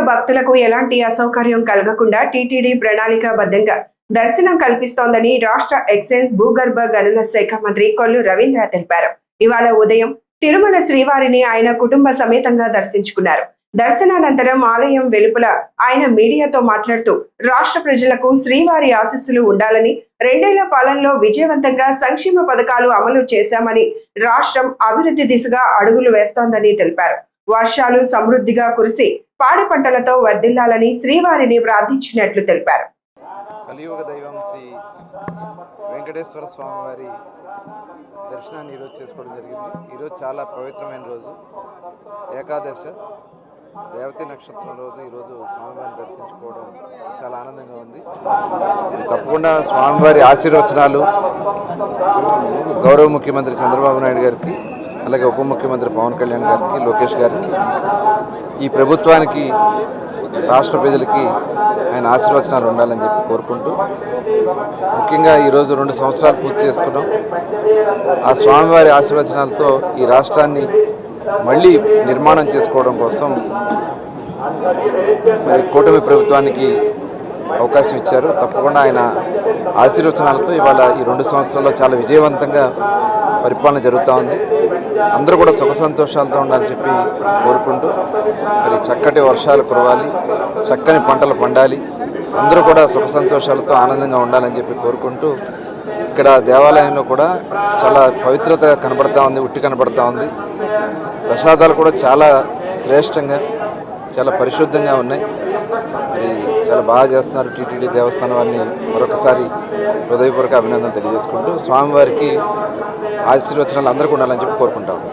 భక్తులకు ఎలాంటి అసౌకర్యం కలగకుండా టీటీడీ ప్రణాళికాబద్ధంగా దర్శనం కల్పిస్తోందని రాష్ట్ర ఎక్సైజ్ భూగర్భ గనుల శాఖ మంత్రి కొల్లు రవీంద్ర తెలిపారు. ఇవాళ ఉదయం తిరుమల శ్రీవారిని ఆయన కుటుంబ సమేతంగా దర్శించుకున్నారు. దర్శనానంతరం ఆలయం వెలుపల ఆయన మీడియాతో మాట్లాడుతూ రాష్ట్ర ప్రజలకు శ్రీవారి ఆశీస్సులు ఉండాలని, 2 ఏళ్ల పాలనలో విజయవంతంగా సంక్షేమ పథకాలు అమలు చేశామని, రాష్ట్రం అభివృద్ధి దిశగా అడుగులు వేస్తోందని తెలిపారు. వర్షాలు సమృద్ధిగా కురిసి పాడి పంటలతో వర్ధిల్లాలని శ్రీవారిని ప్రార్థించినట్లు తెలిపారు. కలియుగ దైవం శ్రీ వెంకటేశ్వర స్వామి వారి దర్శనాన్ని ఈరోజు చేసుకోవడం జరిగింది. ఈరోజు చాలా పవిత్రమైన రోజు, ఏకాదశి రేవతి నక్షత్రం రోజు. ఈరోజు స్వామివారిని దర్శించుకోవడం చాలా ఆనందంగా ఉంది. తప్పకుండా స్వామివారి ఆశీర్వచనాలు గౌరవ ముఖ్యమంత్రి చంద్రబాబు నాయుడు గారికి, అలాగే ఉప ముఖ్యమంత్రి పవన్ కళ్యాణ్ గారికి, లోకేష్ గారికి, ఈ ప్రభుత్వానికి, రాష్ట్ర ప్రజలకి ఆయన ఆశీర్వచనాలు ఉండాలని చెప్పి కోరుకుంటూ, ముఖ్యంగా ఈరోజు 2 సంవత్సరాలు పూర్తి చేసుకున్నాం. ఆ స్వామివారి ఆశీర్వచనాలతో ఈ రాష్ట్రాన్ని మళ్ళీ నిర్మాణం చేసుకోవడం కోసం మరి కూటమి ప్రభుత్వానికి అవకాశం ఇచ్చారు. తప్పకుండా ఆయన ఆశీర్వచనాలతో ఇవాళ ఈ 2 సంవత్సరాల్లో చాలా విజయవంతంగా పరిపాలన జరుగుతూ ఉంది. అందరూ కూడా సుఖ సంతోషాలతో ఉండాలని చెప్పి కోరుకుంటూ, మరి చక్కటి వర్షాలు కురవాలి, చక్కని పంటలు పండాలి, అందరూ కూడా సుఖ సంతోషాలతో ఆనందంగా ఉండాలని చెప్పి కోరుకుంటూ, ఇక్కడ దేవాలయంలో కూడా చాలా పవిత్రత కనబడతా ఉంది, ఉట్టి కనబడతా ఉంది. ప్రసాదాలు కూడా చాలా శ్రేష్టంగా, చాలా పరిశుద్ధంగా ఉన్నాయి. మరి చాలా బాగా చేస్తున్నారు టీటీడీ దేవస్థానం వారిని మరొకసారి హృదయపూర్వక అభినందనలు తెలియజేసుకుంటూ, స్వామివారికి ఆశీర్వచనాలు అందరికీ ఉండాలని చెప్పి కోరుకుంటాము.